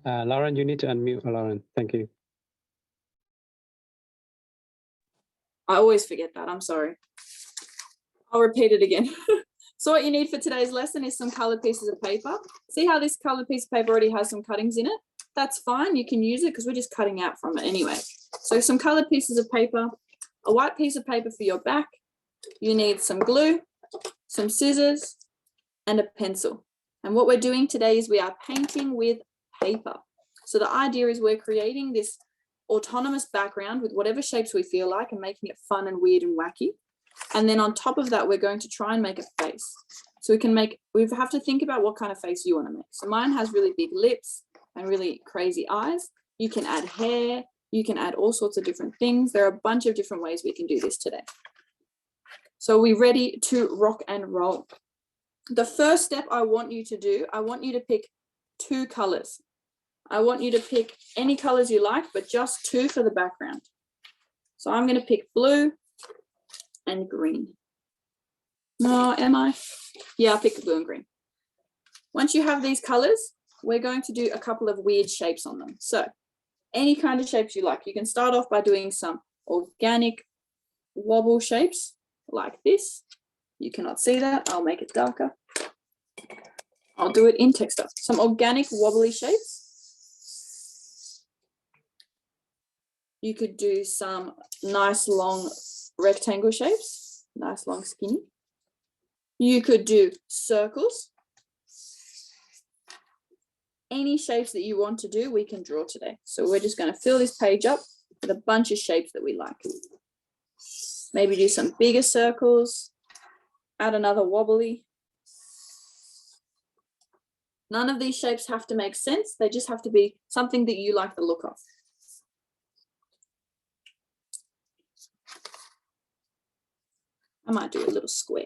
Lauren, you need to unmute Lauren. Thank you. I always forget that. I'm sorry. I'll repeat it again. So what you need for today's lesson is some colored pieces of paper. See how this colored piece of paper already has some cuttings in it? That's fine. You can use it because we're just cutting out from it anyway. So some colored pieces of paper, a white piece of paper for your back. You need some glue, some scissors, and a pencil. And what we're doing today is we are painting with paper. So the idea is we're creating this autonomous background with whatever shapes we feel like and making it fun and weird and wacky. And then on top of that, we're going to try and make a face. So we have to think about what kind of face you want to make. So mine has really big lips and really crazy eyes. You can add hair, you can add all sorts of different things. There are a bunch of different ways we can do this today. So we're ready to rock and roll. The first step I want you to do, I want you to pick 2 colors. I want you to pick any colors you like, but just 2 for the background. So I'm going to pick blue and green. No, am I? Yeah, I'll pick blue and green. Once you have these colors, we're going to do a couple of weird shapes on them. So any kind of shapes you like. You can start off by doing some organic wobble shapes like this. You cannot see that. I'll make it darker. I'll do it in texture. Some organic wobbly shapes. You could do some nice long rectangle shapes, nice long skinny. You could do circles. Any shapes that you want to do, we can draw today. So we're just going to fill this page up with a bunch of shapes that we like. Maybe do some bigger circles, add another wobbly. None of these shapes have to make sense. They just have to be something that you like the look of. I might do a little square.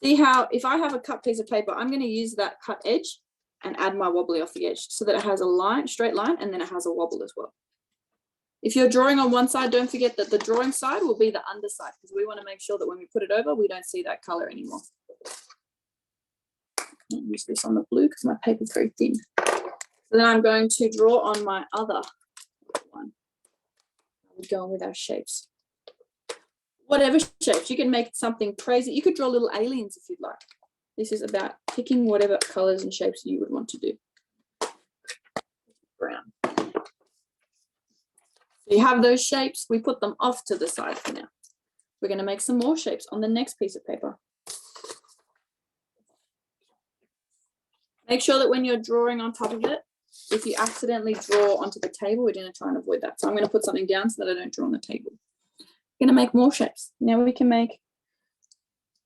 See how if I have a cut piece of paper, I'm going to use that cut edge and add my wobbly off the edge so that it has a line, straight line, and then it has a wobble as well. If you're drawing on one side, don't forget that the drawing side will be the underside because we want to make sure that when we put it over, we don't see that color anymore. I'll use this on the blue because my paper is very thin. So then I'm going to draw on my other one. We're going with our shapes. Whatever shapes, you can make something crazy. You could draw little aliens if you'd like. This is about picking whatever colors and shapes you would want to do. Brown. So you have those shapes. We put them off to the side for now. We're going to make some more shapes on the next piece of paper. Make sure that when you're drawing on top of it, if you accidentally draw onto the table, we're going to try and avoid that. So I'm going to put something down so that I don't draw on the table. Going to make more shapes. Now we can make,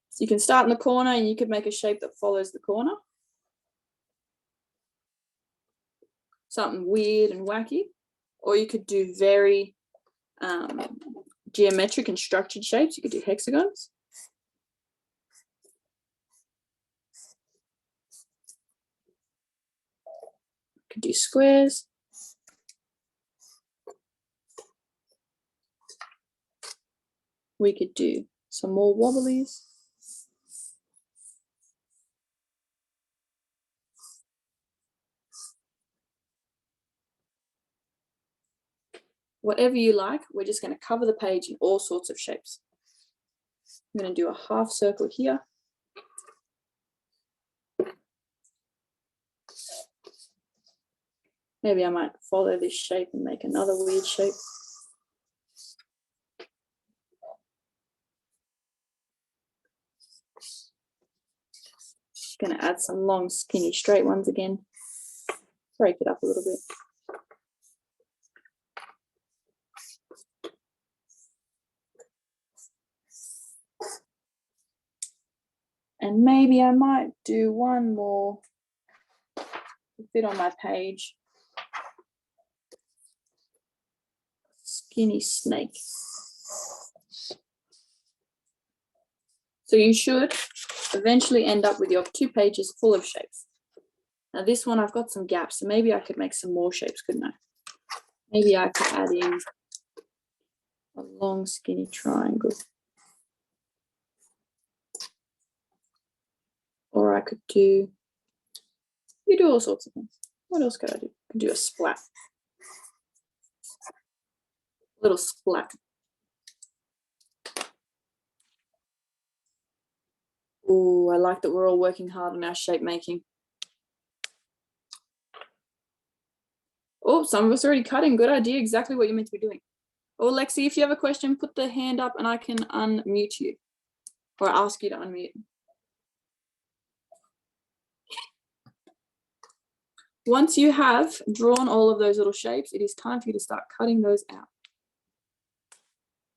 so you can start in the corner and you could make a shape that follows the corner. Something weird and wacky. Or you could do very geometric and structured shapes. You could do hexagons. You could do squares. We could do some more wobblies. Whatever you like, we're just going to cover the page in all sorts of shapes. I'm going to do a half circle here. Maybe I might follow this shape and make another weird shape. Going to add some long, skinny, straight ones again. Break it up a little bit. And maybe I might do one more to fit on my page. Skinny snake. So you should eventually end up with your 2 pages full of shapes. Now this one I've got some gaps, so maybe I could make some more shapes, couldn't I? Maybe I could add in a long skinny triangle. Or I could do You do all sorts of things. What else could I do? I can do a splat. Little splat. Oh, I like that we're all working hard on our shape making. Oh, some of us are already cutting. Good idea. Exactly what you're meant to be doing. Oh, Lexi, if you have a question, put the hand up and I can unmute you or ask you to unmute. Once you have drawn all of those little shapes, it is time for you to start cutting those out.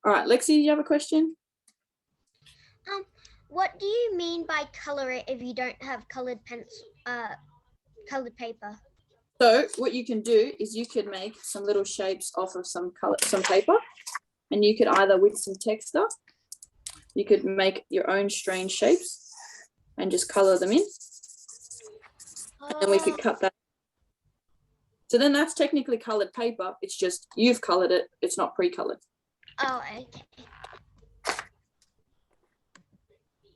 All right, Lexi, do you have a question? What do you mean by color it if you don't have colored colored paper? So what you can do is you could make some little shapes off of some paper, and you could either with some texture, you could make your own strange shapes and just color them in. And then we could cut that. So then that's technically colored paper. It's just you've colored it. It's not pre-colored. Oh, okay.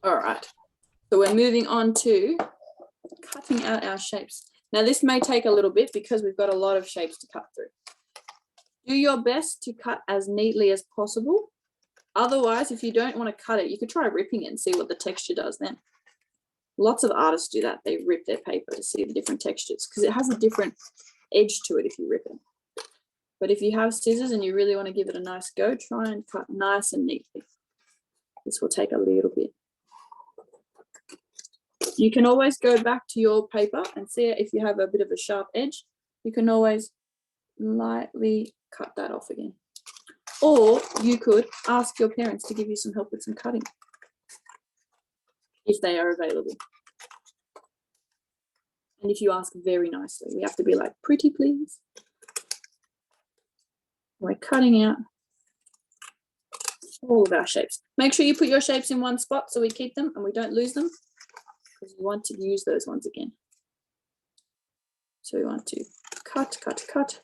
All right. So we're moving on to cutting out our shapes. Now this may take a little bit because we've got a lot of shapes to cut through. Do your best to cut as neatly as possible. Otherwise, if you don't want to cut it, you could try ripping it and see what the texture does then. Lots of artists do that. They rip their paper to see the different textures because it has a different edge to it if you rip it. But if you have scissors and you really want to give it a nice go, try and cut nice and neatly. This will take a little bit. You can always go back to your paper and see if you have a bit of a sharp edge. You can always lightly cut that off again. Or you could ask your parents to give you some help with some cutting if they are available. And if you ask very nicely, we have to be like, pretty please. We're cutting out all of our shapes. Make sure you put your shapes in one spot so we keep them and we don't lose them, because we want to use those ones again. So we want to cut, cut, cut.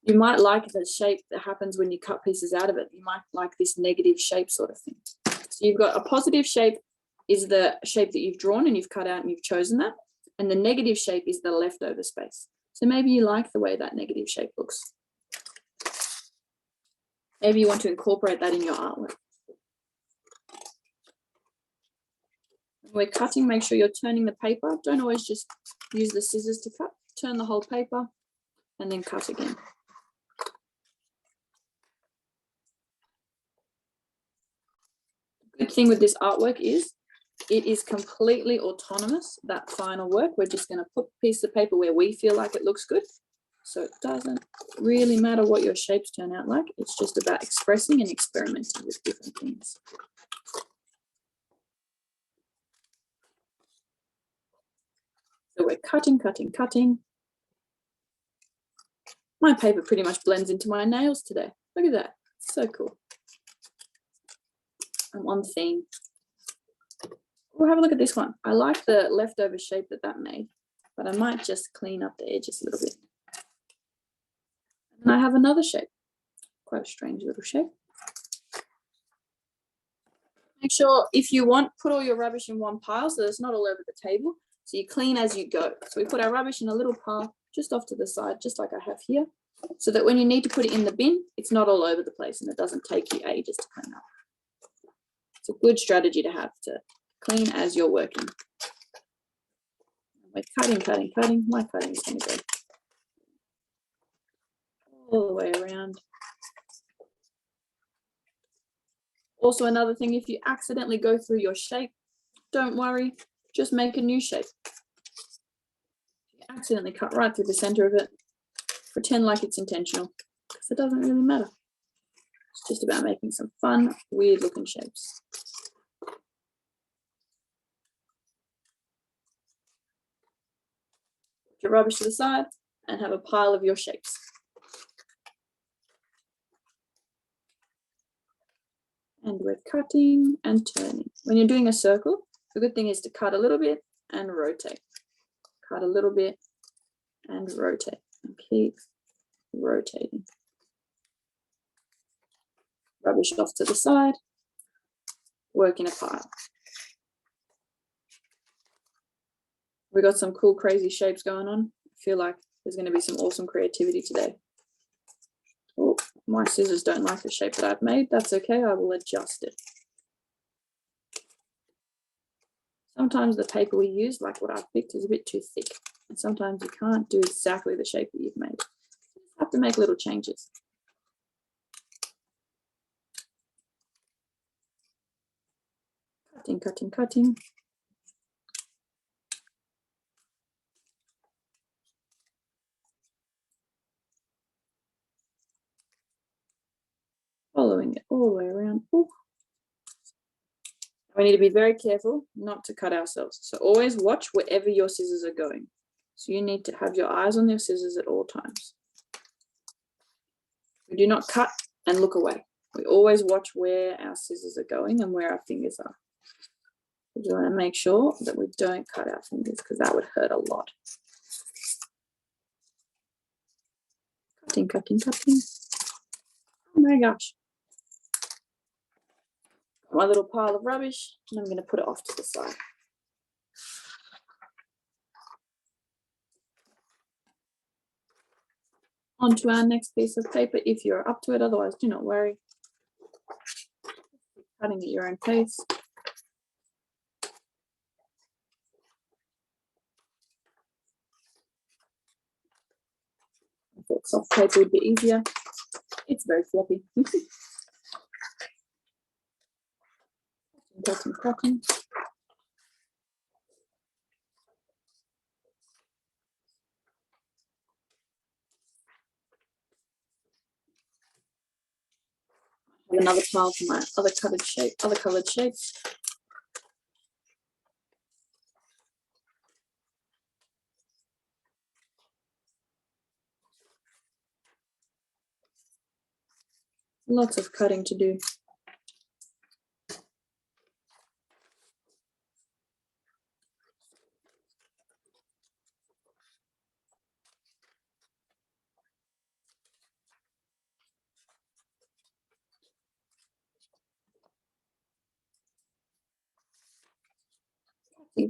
You might like the shape that happens when you cut pieces out of it. You might like this negative shape sort of thing. So you've got a positive shape is the shape that you've drawn and you've cut out and you've chosen that. And the negative shape is the leftover space. So maybe you like the way that negative shape looks. Maybe you want to incorporate that in your artwork. When we're cutting, make sure you're turning the paper. Don't always just use the scissors to cut. Turn the whole paper and then cut again. The good thing with this artwork is it is completely autonomous, that final work. We're just going to put a piece of paper where we feel like it looks good. So it doesn't really matter what your shapes turn out like. It's just about expressing and experimenting with different things. So we're cutting, cutting, cutting. My paper pretty much blends into my nails today. Look at that. So cool. I'm on theme. We'll have a look at this one. I like the leftover shape that made, but I might just clean up the edges a little bit. And I have another shape, quite a strange little shape. Make sure if you want, put all your rubbish in one pile so it's not all over the table. So you clean as you go. So we put our rubbish in a little pile just off to the side, just like I have here, so that when you need to put it in the bin, it's not all over the place and it doesn't take you ages to clean up. It's a good strategy to have, to clean as you're working. We're cutting, cutting, cutting. My cutting is going to go all the way around. Also, another thing, if you accidentally go through your shape, don't worry, just make a new shape. You accidentally cut right through the center of it, pretend like it's intentional, because it doesn't really matter. It's just about making some fun, weird looking shapes. Put your rubbish to the side and have a pile of your shapes. And we're cutting and turning. When you're doing a circle, the good thing is to cut a little bit and rotate. Cut a little bit and rotate. And keep rotating. Rubbish off to the side. work in a pile. We got some cool, crazy shapes going on. I feel like there's going to be some awesome creativity today. Oh, my scissors don't like the shape that I've made. That's okay. I will adjust it. Sometimes the paper we use, like what I've picked, is a bit too thick. And sometimes you can't do exactly the shape that you've made. You have to make little changes. Cutting, cutting, cutting. Following it all the way around. Ooh. We need to be very careful not to cut ourselves. So always watch wherever your scissors are going. So you need to have your eyes on your scissors at all times. We do not cut and look away. We always watch where our scissors are going and where our fingers are. We want to make sure that we don't cut our fingers because that would hurt a lot. Cutting, cutting, cutting. Oh my gosh. My little pile of rubbish, and I'm going to put it off to the side. On to our next piece of paper if you're up to it, otherwise do not worry. Cutting at your own pace. I thought soft paper would be easier. It's very floppy. Cutting, cutting. Have another pile for my other colored shapes. Lots of cutting to do.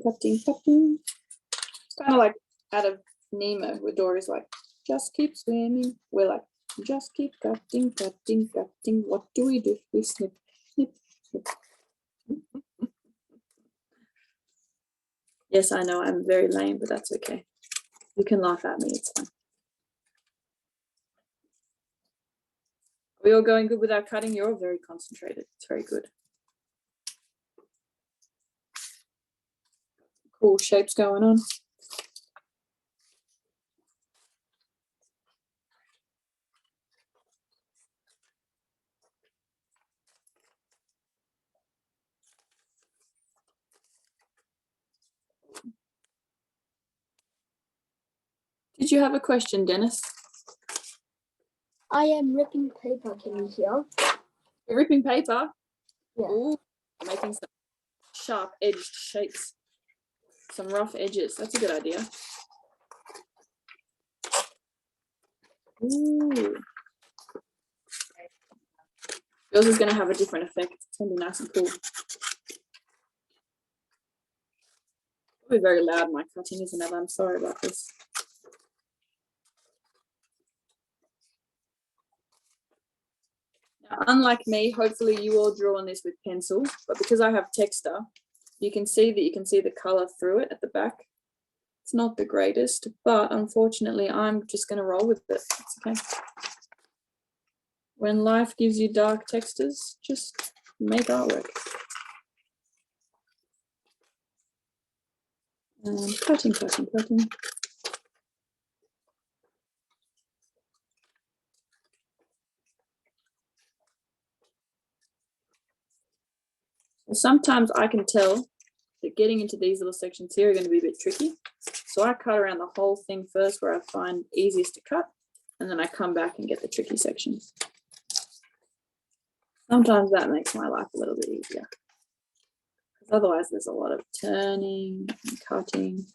Cutting, cutting. It's kind of like out of Nemo, where Dory's like, just keep swimming. We're like, just keep cutting, cutting, cutting. What do? We snip, snip, snip. Yes, I know I'm very lame, but that's okay. You can laugh at me, it's fine. Are we all going good with our cutting? You're all very concentrated. It's very good. Cool shapes going on. Did you have a question, Dennis? I am ripping paper, can you hear? You're ripping paper? Yeah. Ooh, making some sharp edged shapes. Some rough edges. That's a good idea. Ooh. Yours is going to have a different effect. It's going to be nice and cool. Probably very loud, my cutting, isn't it? I'm sorry about this. Now, unlike me, hopefully you all draw on this with pencil, but because I have texture, you can see the color through it at the back. It's not the greatest, but unfortunately, I'm just going to roll with it. It's okay. When life gives you dark textures, just make artwork. Cutting, cutting, cutting. Sometimes I can tell that getting into these little sections here are going to be a bit tricky. So I cut around the whole thing first where I find easiest to cut, and then I come back and get the tricky sections. Sometimes that makes my life a little bit easier. Because otherwise there's a lot of turning and cutting.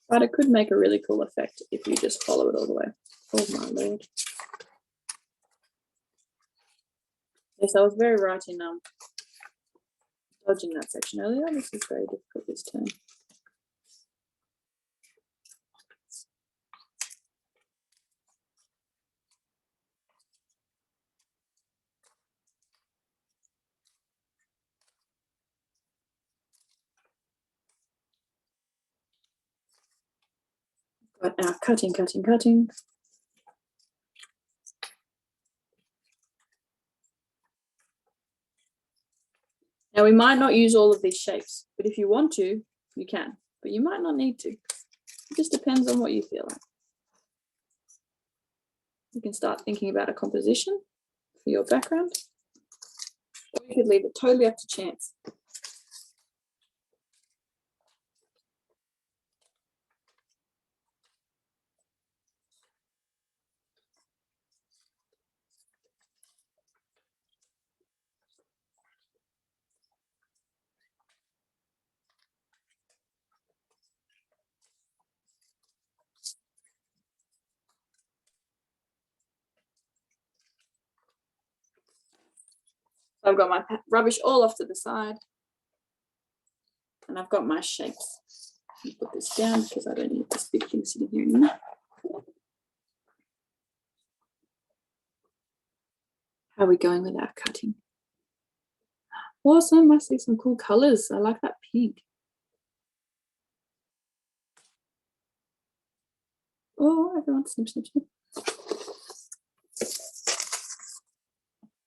But it could make a really cool effect if you just follow it all the way. Oh my lord. Yes, I was very right in dodging that section earlier. This is very difficult this term. Got our cutting. Now we might not use all of these shapes, but if you want to, you can, but you might not need to. It just depends on what you feel like. You can start thinking about a composition for your background, or you could leave it totally up to chance. So I've got my rubbish all off to the side, and I've got my shapes. I'll put this down because I don't need this big thing sitting here anymore. How are we going with our cutting? Awesome, I see some cool colors. I like that pink. Oh, everyone snip.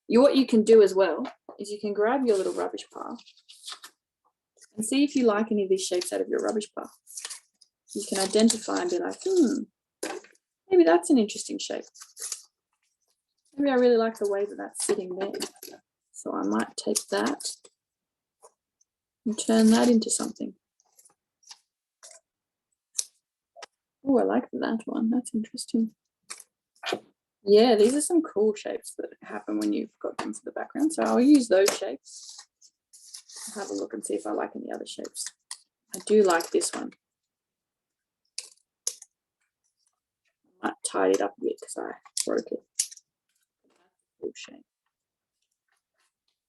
What you can do as well is you can grab your little rubbish pile and see if you like any of these shapes out of your rubbish pile. You can identify and be like, maybe that's an interesting shape. Maybe I really like the way that that's sitting there. So I might take that and turn that into something. Oh, I like that one. That's interesting. Yeah, these are some cool shapes that happen when you've got them for the background. So I'll use those shapes. I'll have a look and see if I like any other shapes. I do like this one. I might tidy it up a bit because I broke it. Cool shape.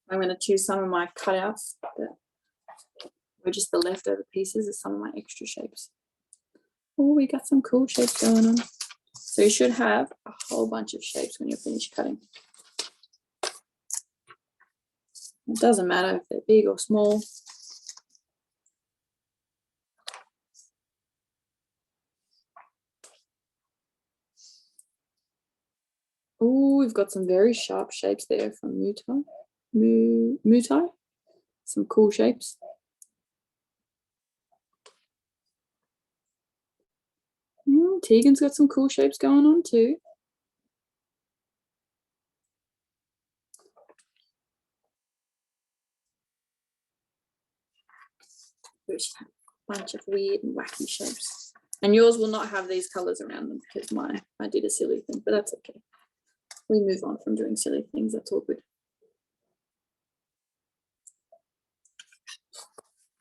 I'm going to choose some of my cutouts that were just the leftover pieces of some of my extra shapes. Oh, we got some cool shapes going on. So you should have a whole bunch of shapes when you're finished cutting. It doesn't matter if they're big or small. Oh, we've got some very sharp shapes there from Mutai. Some cool shapes. Tegan's got some cool shapes going on too. There's a bunch of weird and wacky shapes. And yours will not have these colors around them because I did a silly thing, but that's okay. We move on from doing silly things, that's all good.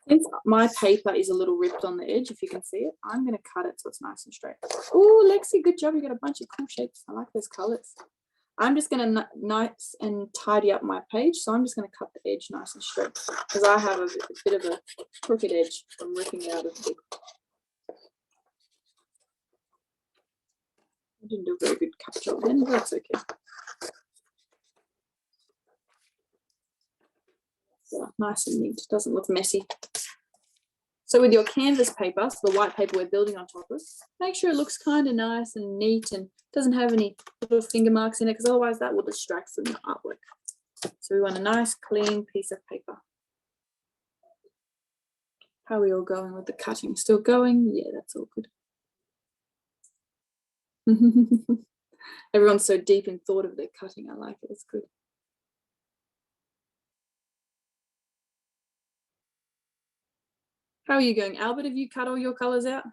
Since my paper is a little ripped on the edge, if you can see it, I'm going to cut it so it's nice and straight. Oh, Lexi, good job. You got a bunch of cool shapes. I like those colors. I'm just going to nice and tidy up my page. So I'm just going to cut the edge nice and straight because I have a bit of a crooked edge from ripping it out of the book. I didn't do a very good cut job then, but that's okay. Yeah, nice and neat. Doesn't look messy. So with your canvas paper, so the white paper we're building on top of, make sure it looks kind of nice and neat and doesn't have any little finger marks in it because otherwise that will distract from your artwork. So we want a nice clean piece of paper. How are we all going with the cutting? Still going? Yeah, that's all good. Everyone's so deep in thought of their cutting. I like it. It's good. How are you going, Albert? Have you cut all your colors out?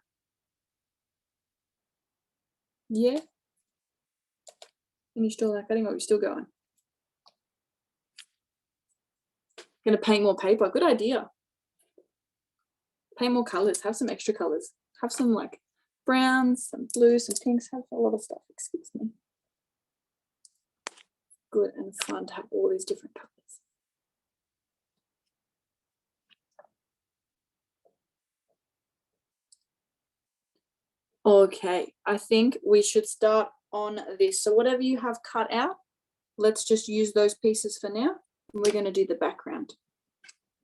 Yeah. Finished all that cutting, or are you still going? Gonna paint more paper. Good idea. Paint more colors. Have some extra colors. Have some like browns, some blues, some pinks. Have a lot of stuff. Excuse me. good and fun to have all these different colors. Okay, I think we should start on this. So whatever you have cut out, let's just use those pieces for now. And we're going to do the background.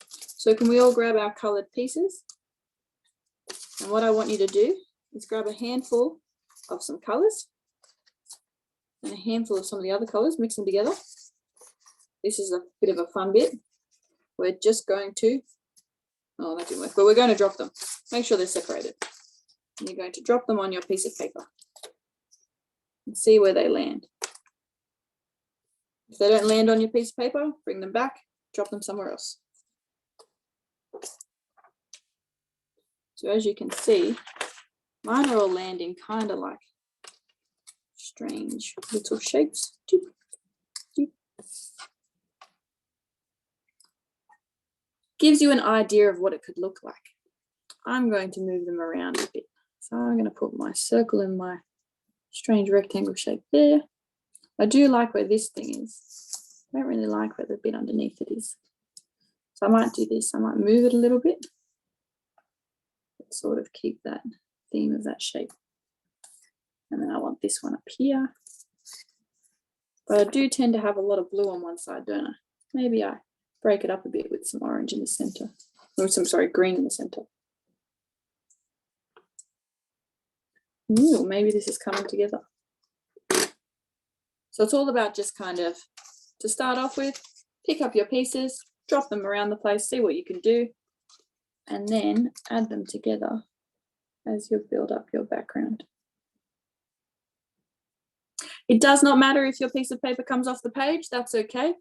So can we all grab our colored pieces? And what I want you to do is grab a handful of some colors and a handful of some of the other colors, mix them together. This is a bit of a fun bit. We're just going to, oh, that didn't work, but we're going to drop them. Make sure they're separated. And you're going to drop them on your piece of paper and see where they land. If they don't land on your piece of paper, bring them back, drop them somewhere else. So as you can see, mine are all landing kind of like strange little shapes. Gives you an idea of what it could look like. I'm going to move them around a bit. So I'm going to put my circle in my strange rectangle shape there. I do like where this thing is. I don't really like where the bit underneath it is. So I might do this. I might move it a little bit. But sort of keep that theme of that shape. And then I want this one up here. But I do tend to have a lot of blue on one side, don't I? Maybe I break it up a bit with some orange in the center. Or some, sorry, green in the center. Ooh, maybe this is coming together. So it's all about just kind of, to start off with, pick up your pieces, drop them around the place, see what you can do, and then add them together as you build up your background. It does not matter if your piece of paper comes off the page, that's okay.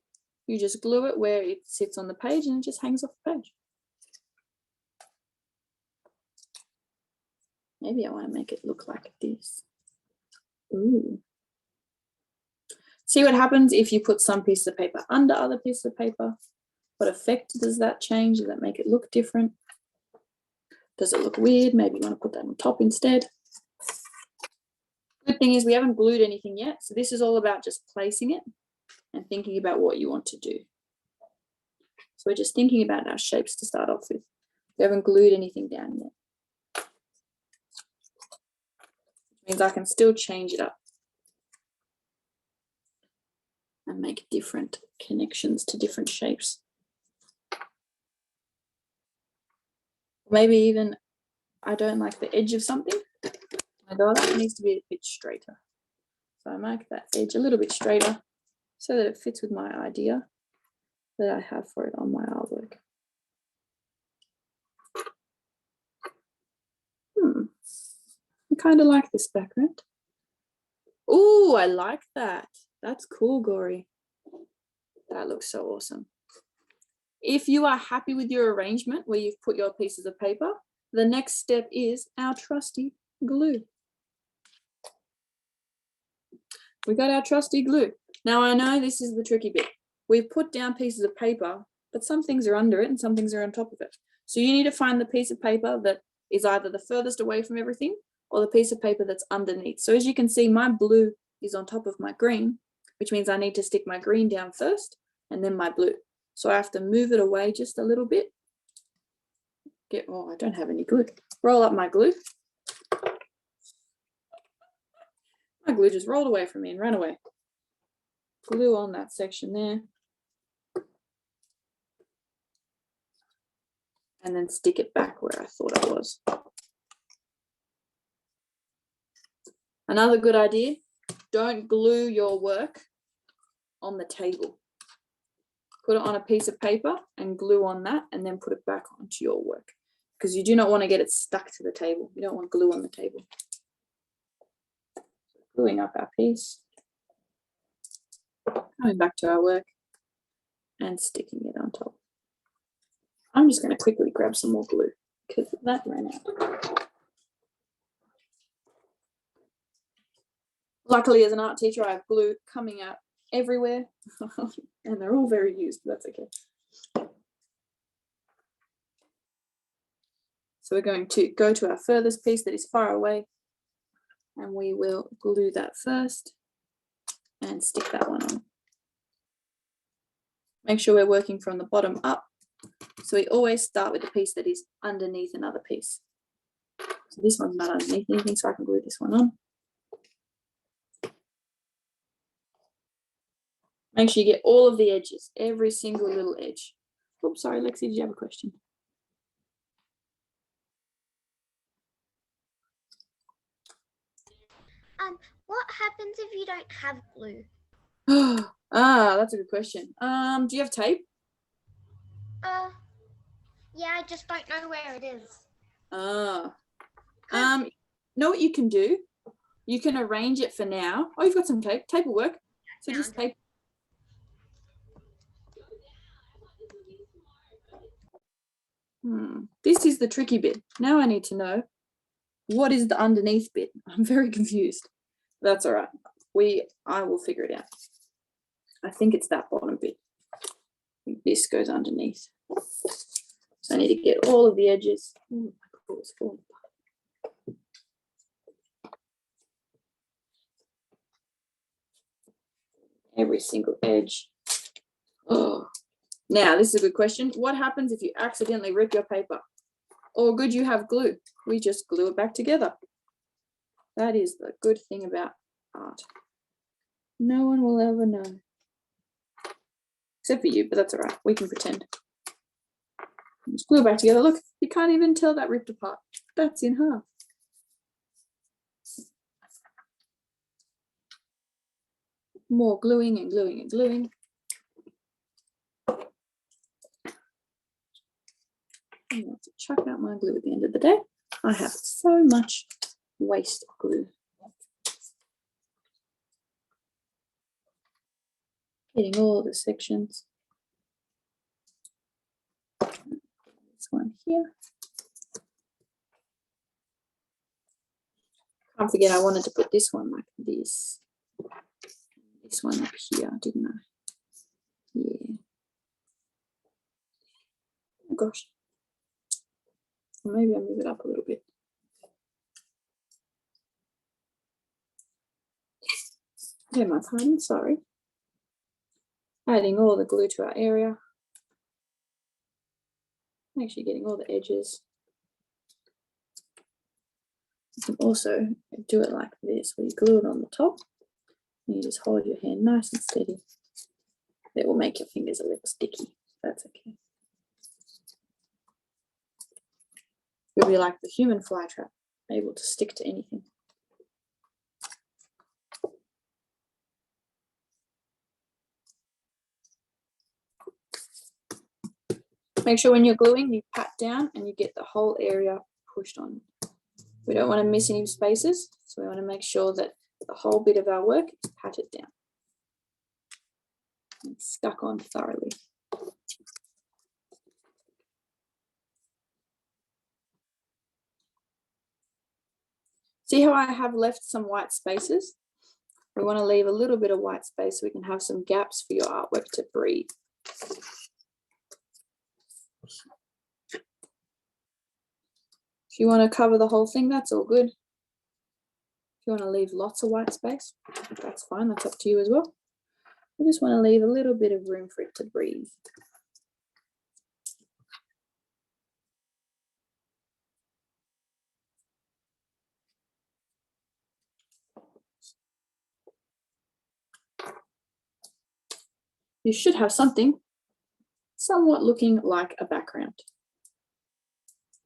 You just glue it where it sits on the page and it just hangs off the page. Maybe I want to make it look like this. Ooh. See what happens if you put some piece of paper under other pieces of paper? What effect does that change? Does that make it look different? Does it look weird? Maybe you want to put that on top instead. Good thing is we haven't glued anything yet. So this is all about just placing it and thinking about what you want to do. So we're just thinking about our shapes to start off with. We haven't glued anything down yet. Which means I can still change it up and make different connections to different shapes. Maybe even I don't like the edge of something. I go, that needs to be a bit straighter. So I make that edge a little bit straighter so that it fits with my idea that I have for it on my artwork. I kind of like this background. Ooh, I like that. That's cool, Gory. That looks so awesome. If you are happy with your arrangement where you've put your pieces of paper, the next step is our trusty glue. We got our trusty glue. Now I know this is the tricky bit. We've put down pieces of paper, but some things are under it and some things are on top of it. So you need to find the piece of paper that is either the furthest away from everything or the piece of paper that's underneath. So as you can see, my blue is on top of my green, which means I need to stick my green down first and then my blue. So I have to move it away just a little bit. Oh, I don't have any glue. Roll up my glue. My glue just rolled away from me and ran away. Glue on that section there. And then stick it back where I thought it was. Another good idea, don't glue your work on the table. Put it on a piece of paper and glue on that and then put it back onto your work because you do not want to get it stuck to the table. You don't want glue on the table. Gluing up our piece, coming back to our work and sticking it on top. I'm just going to quickly grab some more glue because that ran out. Luckily, as an art teacher, I have glue coming out everywhere and they're all very used, but that's okay. So we're going to go to our furthest piece that is far away and we will glue that first and stick that one on. Make sure we're working from the bottom up. So we always start with the piece that is underneath another piece. So this one's not underneath anything, so I can glue this one on. Make sure you get all of the edges, every single little edge. Oops, sorry, Lexi, did you have a question? What happens if you don't have glue? That's a good question. Do you have tape? Yeah, I just don't know where it is. Know what you can do? You can arrange it for now. Oh, you've got some tape. Tape will work. So just tape. This is the tricky bit. Now I need to know what is the underneath bit. I'm very confused. That's all right. I will figure it out. I think it's that bottom bit. This goes underneath. So I need to get all of the edges. Oh, my God, it's falling apart. Every single edge. Oh, now this is a good question. What happens if you accidentally rip your paper? Or good, you have glue. We just glue it back together. That is the good thing about art. No one will ever know. Except for you, but that's all right. We can pretend. Just glue it back together. Look, you can't even tell that ripped apart. That's in half. More gluing and gluing and gluing. I'm going to chuck out my glue at the end of the day. I have so much waste glue. Getting all the sections. This one here. Can't forget I wanted to put this one like this. This one up here, didn't I? Yeah. Oh gosh. Maybe I'll move it up a little bit. Okay, my pardon, sorry. Adding all the glue to our area. Make sure you're getting all the edges. You can also do it like this, where you glue it on the top. And you just hold your hand nice and steady. It will make your fingers a little sticky. That's okay. You'll be like the human fly trap, able to stick to anything. Make sure when you're gluing, you pat down and you get the whole area pushed on. We don't want to miss any spaces, so we want to make sure that the whole bit of our work is patted down and stuck on thoroughly. See how I have left some white spaces? We want to leave a little bit of white space so we can have some gaps for your artwork to breathe. If you want to cover the whole thing, that's all good. If you want to leave lots of white space, that's fine, that's up to you as well. We just want to leave a little bit of room for it to breathe. You should have something somewhat looking like a background.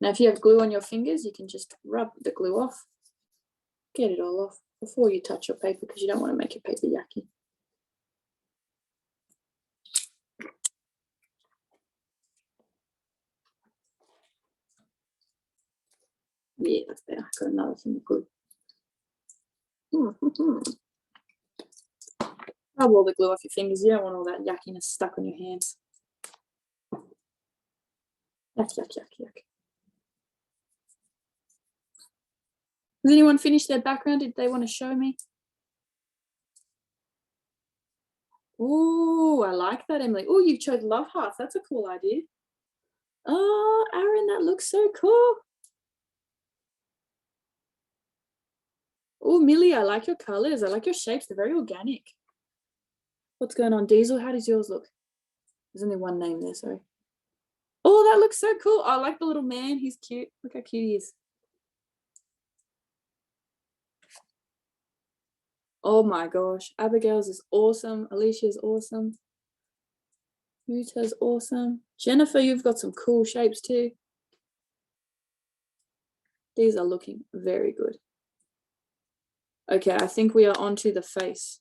Now, if you have glue on your fingers, you can just rub the glue off, get it all off before you touch your paper, because you don't want to make your paper yucky. Yeah, that's better. I've got another thing of glue. Rub all the glue off your fingers. You don't want all that yuckiness stuck on your hands. Yuck, yuck, yuck, yuck. Has anyone finished their background? Did they want to show me? Oh, I like that, Emily. Oh, you chose love hearts. That's a cool idea. Oh, Aaron, that looks so cool. Oh, Millie, I like your colors. I like your shapes. They're very organic. What's going on, Diesel? How does yours look? There's only one name there, sorry. Oh, that looks so cool. I like the little man. He's cute. Look how cute he is. Oh my gosh. Abigail's is awesome. Alicia's awesome. Rita's awesome. Jennifer, you've got some cool shapes too. These are looking very good. Okay, I think we are onto the face.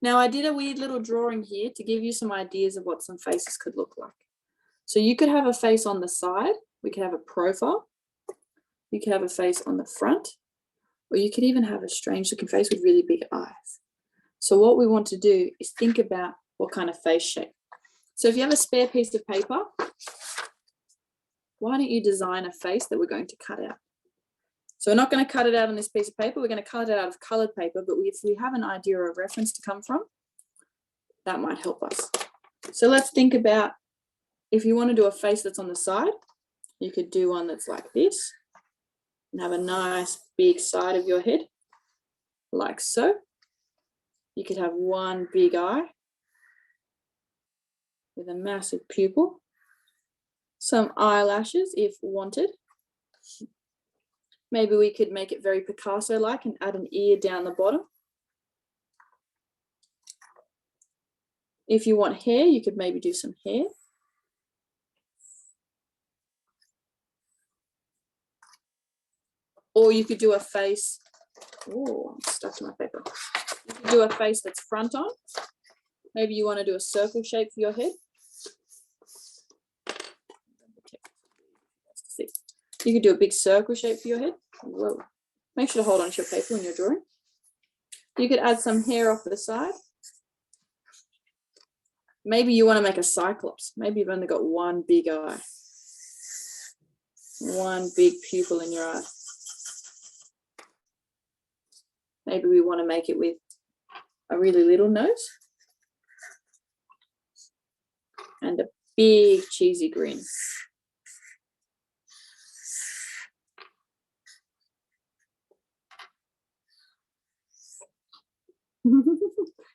Now, I did a weird little drawing here to give you some ideas of what some faces could look like. So you could have a face on the side. We could have a profile. You could have a face on the front. Or you could even have a strange looking face with really big eyes. So what we want to do is think about what kind of face shape. So if you have a spare piece of paper, why don't you design a face that we're going to cut out? So we're not going to cut it out on this piece of paper. We're going to cut it out of colored paper, but if we have an idea or a reference to come from, that might help us. So let's think about if you want to do a face that's on the side, you could do one that's like this and have a nice big side of your head, like so. You could have one big eye with a massive pupil, some eyelashes if wanted. Maybe we could make it very Picasso-like and add an ear down the bottom. If you want hair, you could maybe do some hair. Or you could do a face. Oh, I'm stuck in my paper. You could do a face that's front on. Maybe you want to do a circle shape for your head. You could do a big circle shape for your head. Whoa. Make sure to hold on to your paper when you're drawing. You could add some hair off to the side. Maybe you want to make a cyclops. Maybe you've only got one big eye. One big pupil in your eye. Maybe we want to make it with a really little nose. And a big cheesy grin.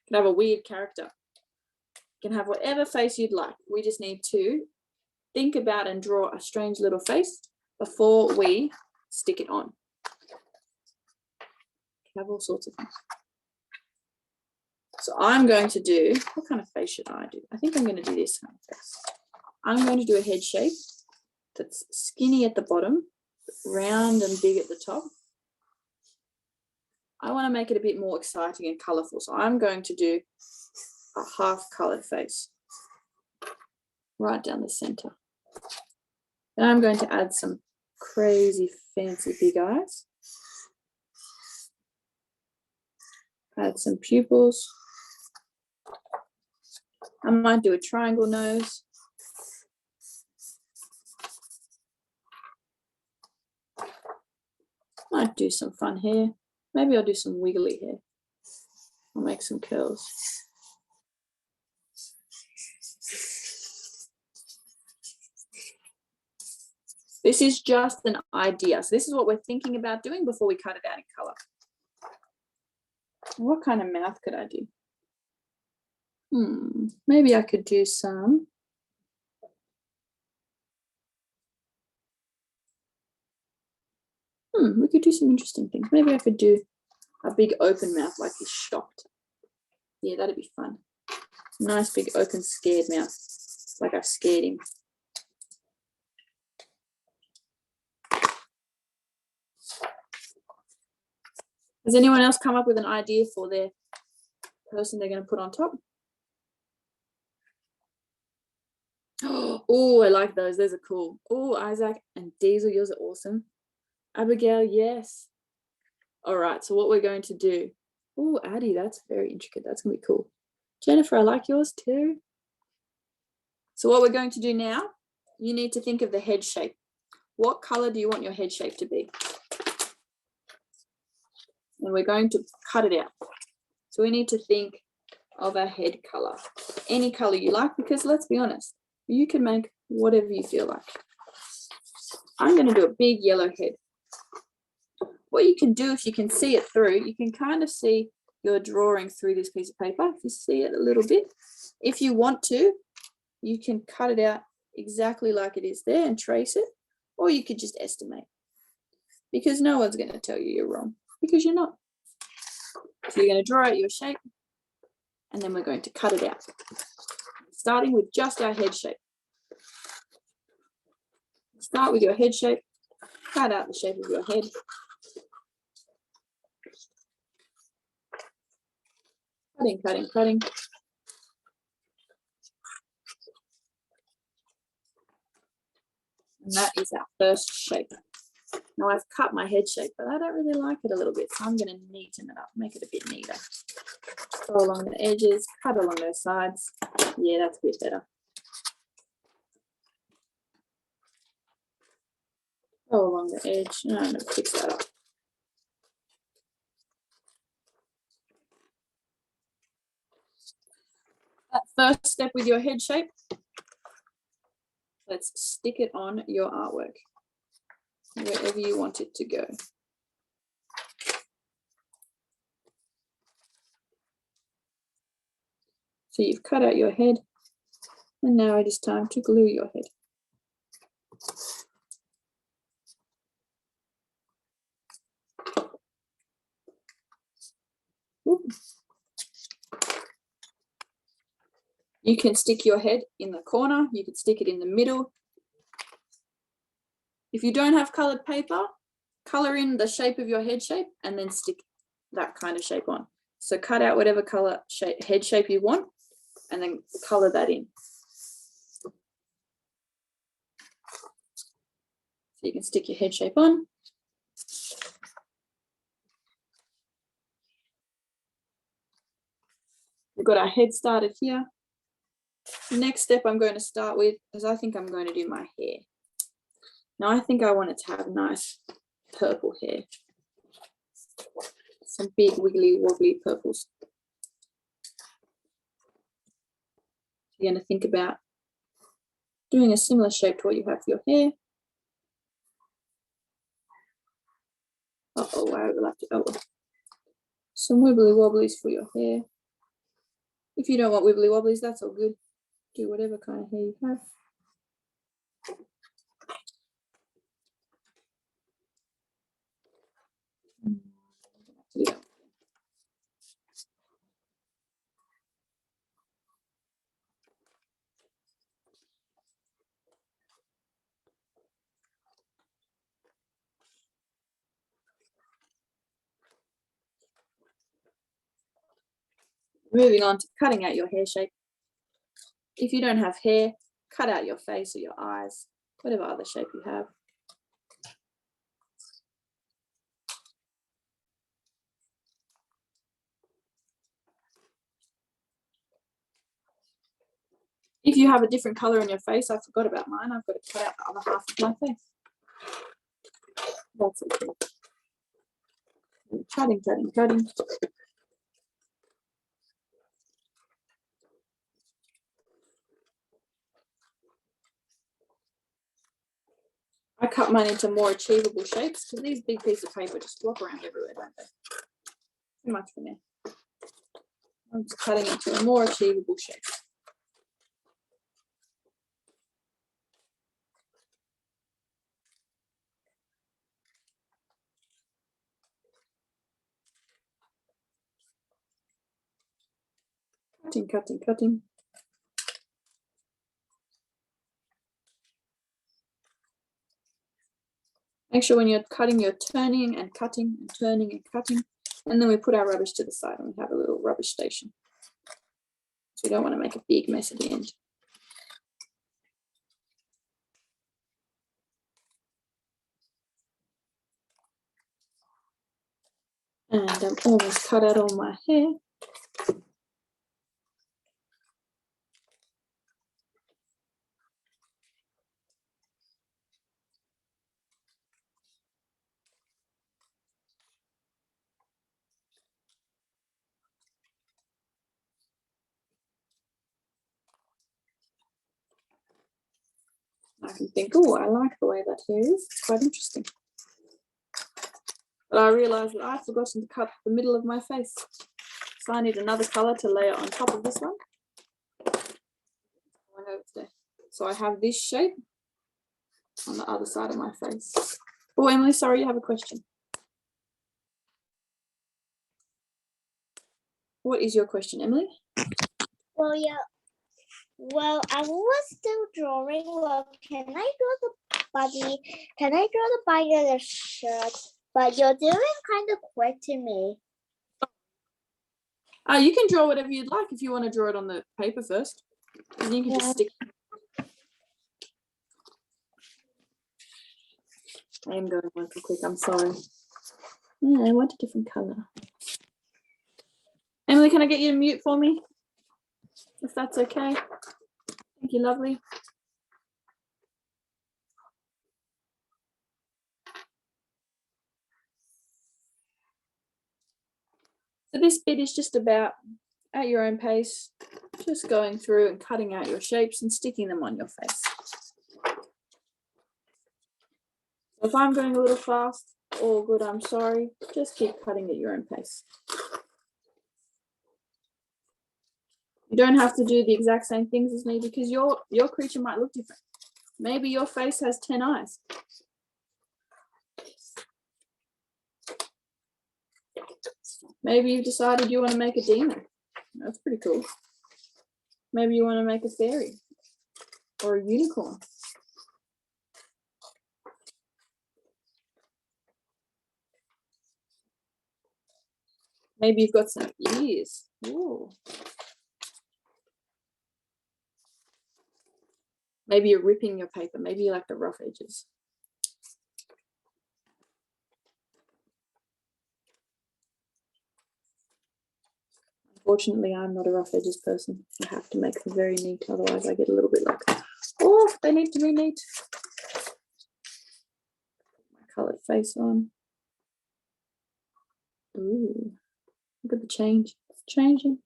Can have a weird character. You can have whatever face you'd like. We just need to think about and draw a strange little face before we stick it on. You can have all sorts of things. So I'm going to do, what kind of face should I do? I think I'm going to do this kind of face. I'm going to do a head shape that's skinny at the bottom, round and big at the top. I want to make it a bit more exciting and colorful. So I'm going to do a half colored face right down the center. Then I'm going to add some crazy fancy big eyes. Add some pupils. I might do a triangle nose. Might do some fun hair. Maybe I'll do some wiggly hair. I'll make some curls. This is just an idea. So this is what we're thinking about doing before we cut it out in color. What kind of mouth could I do? Maybe I could do some. We could do some interesting things. Maybe I could do a big open mouth like he's shocked. Yeah, that'd be fun. Nice big open scared mouth, like I scared him. Has anyone else come up with an idea for their person they're going to put on top? Oh, I like those. Those are cool. Oh, Isaac and Diesel, yours are awesome. Abigail, yes. All right, so what we're going to do. Oh, Addie, that's very intricate. That's going to be cool. Jennifer, I like yours too. So what we're going to do now, you need to think of the head shape. What color do you want your head shape to be? And we're going to cut it out. So we need to think of a head color. Any color you like, because let's be honest, you can make whatever you feel like. I'm going to do a big yellow head. What you can do, if you can see it through, you can kind of see your drawing through this piece of paper. If you see it a little bit, if you want to, you can cut it out exactly like it is there and trace it, or you could just estimate, because no one's going to tell you you're wrong, because you're not. So you're going to draw out your shape, and then we're going to cut it out, starting with just our head shape. Start with your head shape, cut out the shape of your head. Cutting, cutting, cutting. And that is our first shape. Now I've cut my head shape, but I don't really like it a little bit, so I'm going to neaten it up, make it a bit neater. Go along the edges, cut along those sides. Yeah, that's a bit better. Go along the edge, and I'm going to fix that up. That first step with your head shape, let's stick it on your artwork, wherever you want it to go. So you've cut out your head, and now it is time to glue your head. Ooh. You can stick your head in the corner, you could stick it in the middle. If you don't have colored paper, color in the shape of your head shape and then stick that kind of shape on. So cut out whatever color shape, head shape you want, and then color that in. So you can stick your head shape on. We've got our head started here. The next step I'm going to start with is I think I'm going to do my hair. Now I think I want it to have nice purple hair. Some big wiggly wobbly purples. You're going to think about doing a similar shape to what you have for your hair. Uh-oh, I overlapped it. Oh, some wibbly wobblies for your hair. If you don't want wibbly wobblies, that's all good. Do whatever kind of hair you have. Yeah. Moving on to cutting out your hair shape. If you don't have hair, cut out your face or your eyes, whatever other shape you have. If you have a different color in your face, I forgot about mine. I've got to cut out the other half of my face. That's okay. Cutting, cutting, cutting. I cut mine into more achievable shapes because these big pieces of paper just flop around everywhere, don't they? Too much for me. I'm just cutting into a more achievable shape. Cutting, cutting, cutting. Make sure when you're cutting, you're turning and cutting and turning and cutting. And then we put our rubbish to the side and we have a little rubbish station. So we don't want to make a big mess at the end. And I'm almost cut out all my hair. I can think, oh, I like the way that hair is. It's quite interesting. But I realized that I've forgotten to cut the middle of my face. So I need another color to layer on top of this one. over today. So I have this shape on the other side of my face. Oh, Emily, sorry, you have a question. What is your question, Emily? Well, yeah. Well, I was still drawing. Well, can I draw the body? Can I draw the body of the shirt? But you're doing kind of quick to me. You can draw whatever you'd like if you want to draw it on the paper first. And you can just stick. I am going real quick, I'm sorry. Yeah, I want a different color. Emily, can I get you to mute for me? If that's okay. Thank you, lovely. So this bit is just about, at your own pace, just going through and cutting out your shapes and sticking them on your face. If I'm going a little fast, all good, I'm sorry. Just keep cutting at your own pace. You don't have to do the exact same things as me because your creature might look different. Maybe your face has 10 eyes. Maybe you've decided you want to make a demon. That's pretty cool. Maybe you want to make a fairy or a unicorn. Maybe you've got some ears. Ooh. Maybe you're ripping your paper. Maybe you like the rough edges. Unfortunately, I'm not a rough edges person. I have to make them very neat, otherwise I get a little bit like, oh, they need to be neat. Put my coloured face on. Ooh, look at the change. It's changing.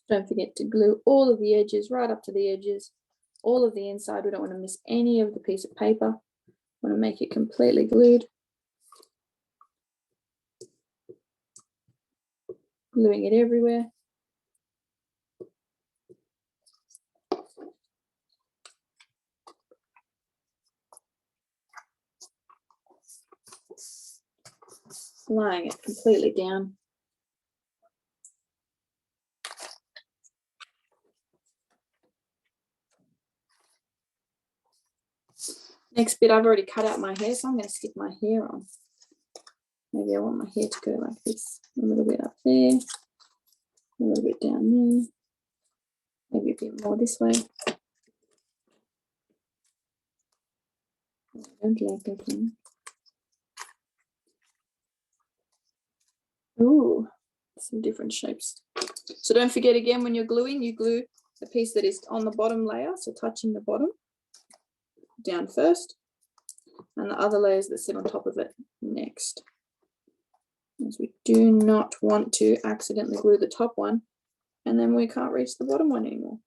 Don't forget to glue all of the edges right up to the edges, all of the inside. We don't want to miss any of the piece of paper. We want to make it completely glued. Gluing it everywhere. Laying it completely down. Next bit, I've already cut out my hair, so I'm going to stick my hair on. Maybe I want my hair to go like this. A little bit up there, a little bit down there, maybe a bit more this way. I don't like that one. Ooh, some different shapes. So don't forget again, when you're gluing, you glue the piece that is on the bottom layer, so touching the bottom down first, and the other layers that sit on top of it next. As we do not want to accidentally glue the top one, and then we can't reach the bottom one anymore.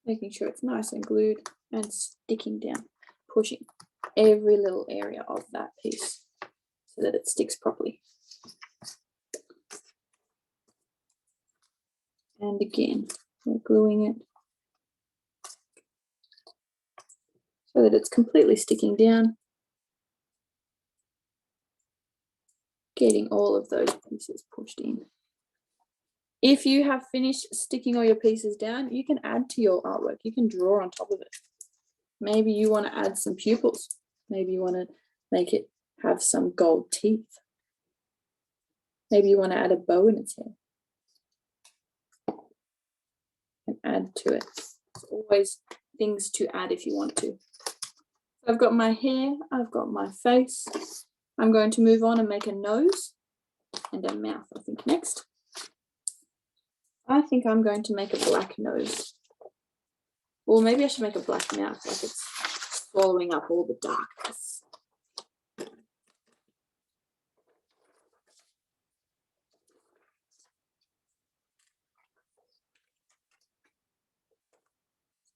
Making sure it's nice and glued and sticking down, pushing every little area of that piece so that it sticks properly. And again, we're gluing it so that it's completely sticking down, getting all of those pieces pushed in. If you have finished sticking all your pieces down, you can add to your artwork. You can draw on top of it. Maybe you want to add some pupils. Maybe you want to make it have some gold teeth. Maybe you want to add a bow in its hair. And add to it. There's always things to add if you want to. I've got my hair, I've got my face. I'm going to move on and make a nose and a mouth, I think, next. I think I'm going to make a black nose. Or maybe I should make a black mouth, like it's swallowing up all the darkness.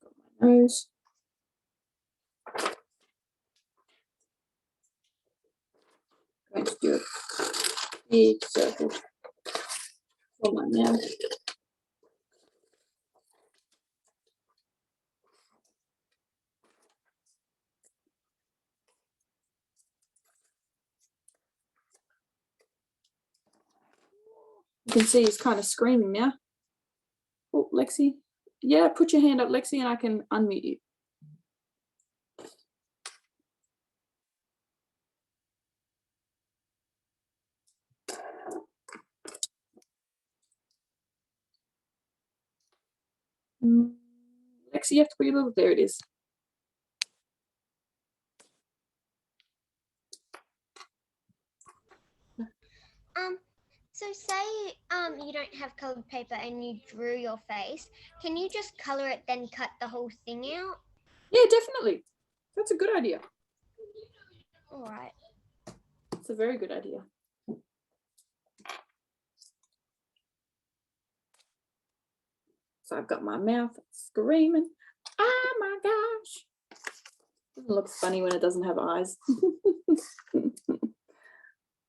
Got my nose. Going to do a big circle for my mouth. You can see he's kind of screaming now. Oh, Lexi. Yeah, put your hand up, Lexi, and I can unmute you. Lexi, you have to put your little, there it is. So say you don't have colored paper and you drew your face. Can you just color it, then cut the whole thing out? Yeah, definitely. That's a good idea. All right. It's a very good idea. So I've got my mouth screaming. Oh my gosh. It looks funny when it doesn't have eyes.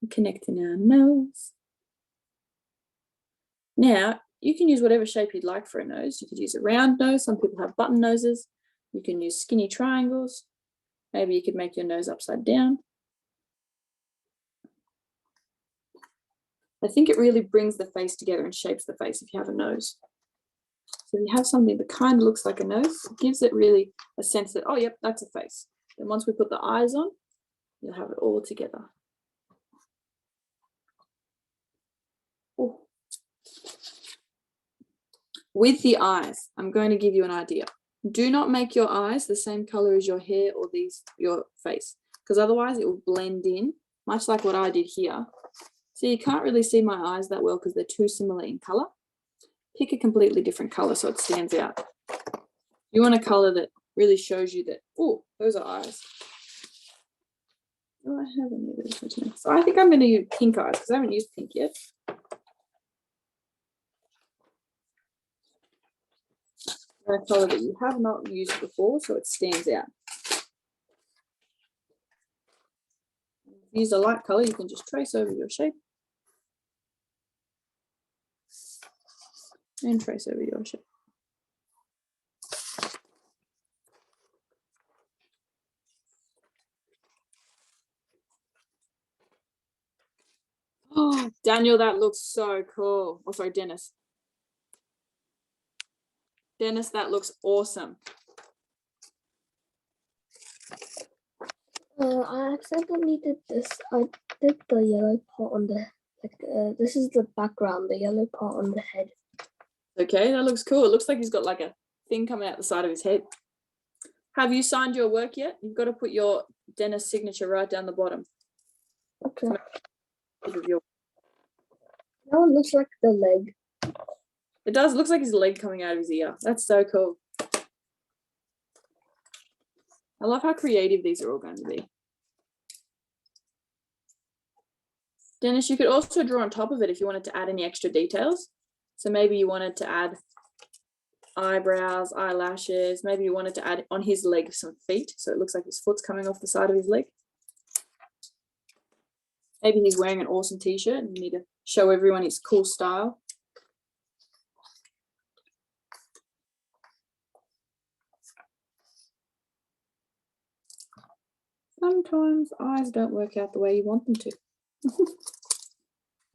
Connecting our nose. Now, you can use whatever shape you'd like for a nose. You could use a round nose. Some people have button noses. You can use skinny triangles. Maybe you could make your nose upside down. I think it really brings the face together and shapes the face if you have a nose. So if you have something that kind of looks like a nose, it gives it really a sense that, oh, yep, that's a face. Then once we put the eyes on, you'll have it all together. Ooh. With the eyes, I'm going to give you an idea. Do not make your eyes the same color as your hair or your face, because otherwise it will blend in, much like what I did here. So you can't really see my eyes that well because they're too similar in color. Pick a completely different color so it stands out. You want a color that really shows you that, oh, those are eyes. Do I have any of those? So I think I'm going to use pink eyes because I haven't used pink yet. A color that you have not used before, so it stands out. If you use a light color, you can just trace over your shape and trace over your shape. Oh, Daniel, that looks so cool. Oh, sorry, Dennis. Dennis, that looks awesome. I accidentally did this. I did the yellow part on the, this is the background, the yellow part on the head. Okay, that looks cool. It looks like he's got like a thing coming out the side of his head. Have you signed your work yet? You've got to put your Dennis signature right down the bottom. Okay. Now it looks like the leg. It does. It looks like his leg coming out of his ear. That's so cool. I love how creative these are all going to be. Dennis, you could also draw on top of it if you wanted to add any extra details. So maybe you wanted to add eyebrows, eyelashes. Maybe you wanted to add on his leg some feet. So it looks like his foot's coming off the side of his leg. Maybe he's wearing an awesome t-shirt and you need to show everyone his cool style. Sometimes eyes don't work out the way you want them to.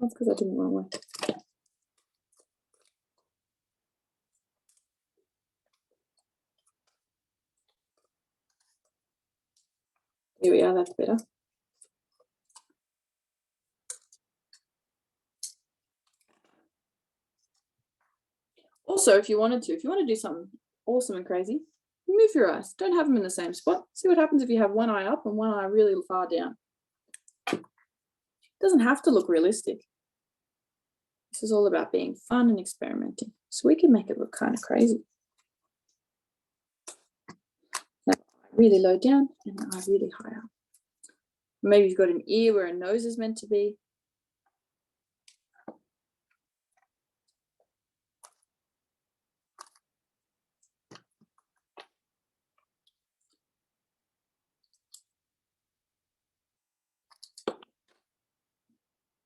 That's because I did it the wrong way. Here we are, that's better. Also, if you want to do something awesome and crazy, move your eyes. Don't have them in the same spot. See what happens if you have one eye up and one eye really far down. It doesn't have to look realistic. This is all about being fun and experimenting. So we can make it look kind of crazy. Now, really low down and the eye really high up. Maybe you've got an ear where a nose is meant to be.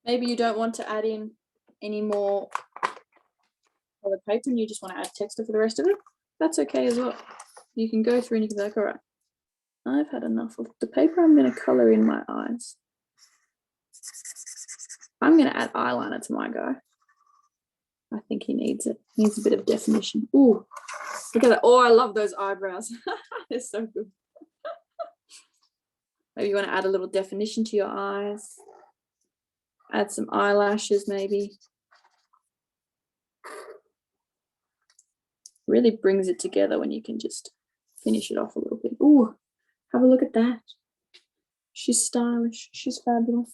Maybe you don't want to add in any more colored paper and you just want to add texture for the rest of it. That's okay as well. You can go through and you can be like, all right, I've had enough of the paper. I'm going to color in my eyes. I'm going to add eyeliner to my guy. I think he needs it. He needs a bit of definition. Ooh, look at that. Oh, I love those eyebrows. They're so good. Maybe you want to add a little definition to your eyes. Add some eyelashes maybe. Really brings it together when you can just finish it off a little bit. Ooh, have a look at that. She's stylish. She's fabulous.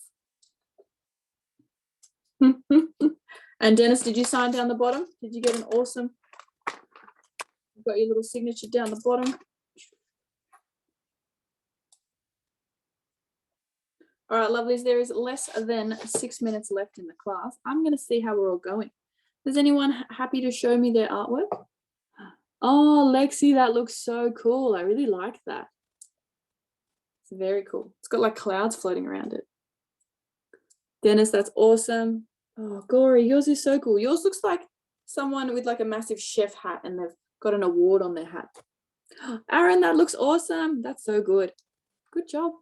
And Dennis, did you sign down the bottom? Did you get an awesome? You've got your little signature down the bottom. All right, lovelies, there is less than 6 minutes left in the class. I'm going to see how we're all going. Is anyone happy to show me their artwork? Oh, Lexi, that looks so cool. I really like that. It's very cool. It's got like clouds floating around it. Dennis, that's awesome. Oh, Gory, yours is so cool. Yours looks like someone with like a massive chef hat and they've got an award on their hat. Aaron, that looks awesome. That's so good. Good job.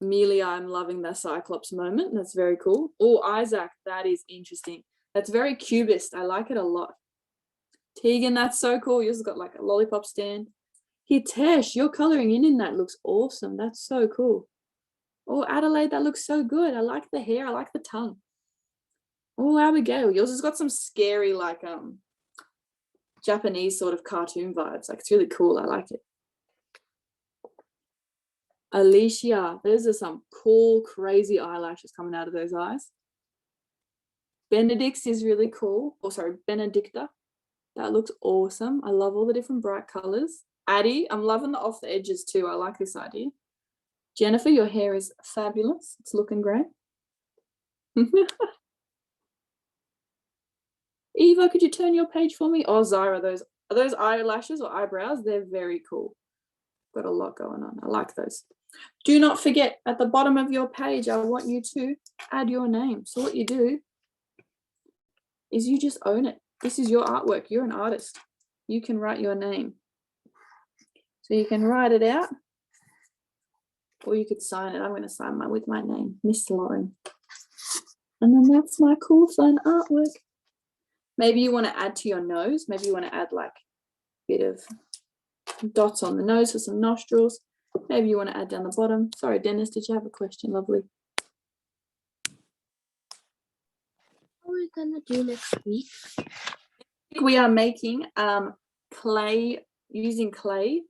Amelia, I'm loving the Cyclops moment. That's very cool. Oh, Isaac, that is interesting. That's very cubist. I like it a lot. Tegan, that's so cool. Yours has got like a lollipop stand. Here, Tesh, your coloring in that looks awesome. That's so cool. Oh, Adelaide, that looks so good. I like the hair. I like the tongue. Oh, Abigail, yours has got some scary like Japanese sort of cartoon vibes. Like it's really cool. I like it. Alicia, those are some cool, crazy eyelashes coming out of those eyes. Benedict's is really cool. Oh, sorry, Benedicta. That looks awesome. I love all the different bright colors. Addie, I'm loving the off the edges too. I like this idea. Jennifer, your hair is fabulous. It's looking great. Eva, could you turn your page for me? Oh, Zyra, are those eyelashes or eyebrows? They're very cool. Got a lot going on. I like those. Do not forget, at the bottom of your page, I want you to add your name. So what you do is you just own it. This is your artwork. You're an artist. You can write your name. So you can write it out or you could sign it. I'm going to sign mine with my name, Miss Lauren. And then that's my cool, fun artwork. Maybe you want to add to your nose. Maybe you want to add like a bit of dots on the nose for some nostrils. Maybe you want to add down the bottom. Sorry, Dennis, did you have a question? Lovely. What are we gonna do next week? We are making clay, using clay,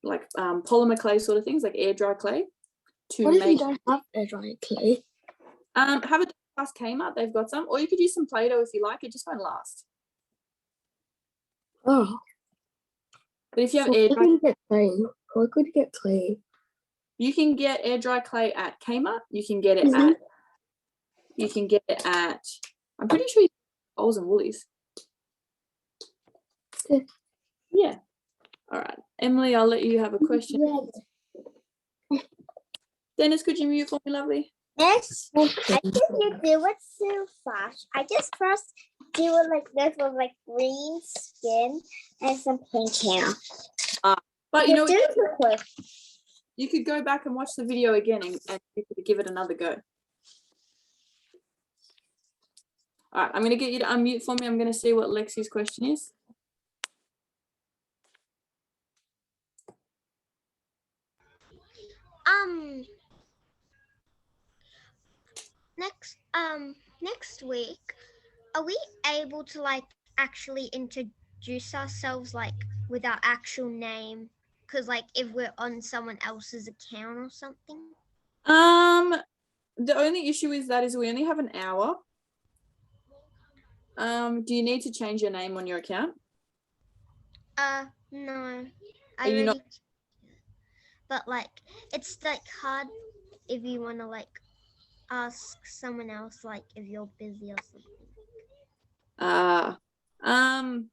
like polymer clay sort of things, like air dry clay. What if you don't have air dry clay? Have a past Kmart, they've got some, or you could use some Play-Doh if you like. It just won't last. Oh, But if you have so air we dry, could get clay. We could get clay. you can get air dry clay at Kmart. You can get it at. You can get it at. I'm pretty sure you can get Coles and Woolies. Okay. Yeah. All right, Emily, I'll let you have a question. Yeah. Dennis, could you mute for me, lovely? Yes. Okay. I think you do it so fast. I just first do it like this with like green skin and some pink hair. But you know, do it quick. you could go back and watch the video again and you could give it another go. All right, I'm going to get you to unmute for me. I'm going to see what Lexi's question is. Next week, are we able to like actually introduce ourselves like with our actual name? Because like if we're on someone else's account or something. The only issue is we only have an hour. Do you need to change your name on your account? No. Are you not? But like it's like hard if you want to like ask someone else like if you're busy or something.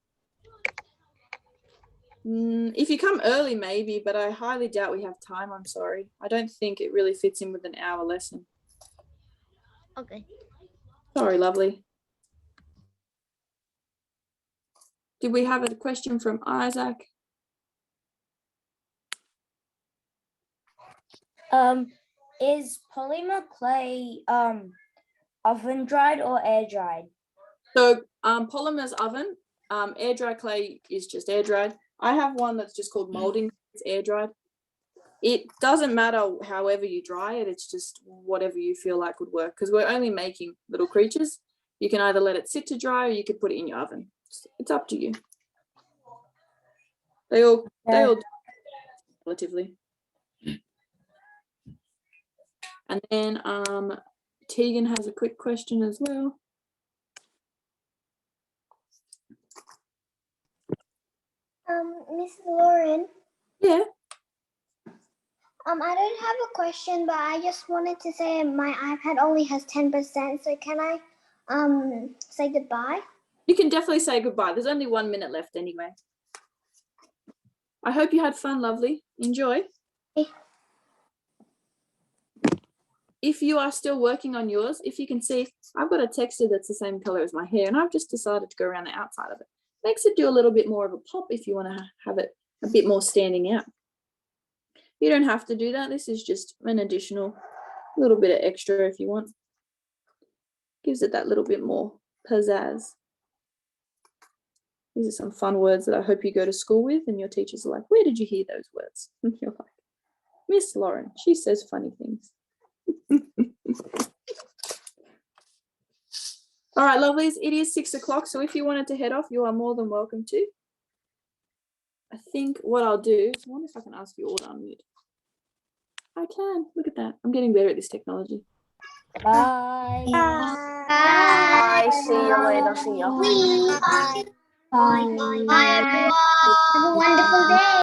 If you come early, maybe, but I highly doubt we have time. I'm sorry. I don't think it really fits in with an hour lesson. Okay. Sorry, lovely. Did we have a question from Isaac? Is polymer clay oven dried or air dried? So polymer's oven, air dry clay is just air dried. I have one that's just called molding. It's air dried. It doesn't matter however you dry it. It's just whatever you feel like would work, because we're only making little creatures. You can either let it sit to dry or you could put it in your oven. It's up to you. They all do relatively. And then Tegan has a quick question as well. Miss Lauren. Yeah. I don't have a question, but I just wanted to say my iPad only has 10%. So can I say goodbye? You can definitely say goodbye. There's only 1 minute left anyway. I hope you had fun, lovely. Enjoy. Okay. If you are still working on yours, if you can see, I've got a texture that's the same color as my hair, and I've just decided to go around the outside of it. Makes it do a little bit more of a pop if you want to have it a bit more standing out. You don't have to do that. This is just an additional little bit of extra if you want. Gives it that little bit more pizzazz. These are some fun words that I hope you go to school with and your teachers are like, where did you hear those words? And you're like, Miss Lauren, she says funny things. All right, lovelies, it is 6 o'clock. So if you wanted to head off, you are more than welcome to. I think what I'll do, I wonder if I can ask you all to unmute. I can, look at that. I'm getting better at this technology. Bye. Bye. Bye. See you later. See you. Bye. Bye. Bye, everyone. Have a wonderful day.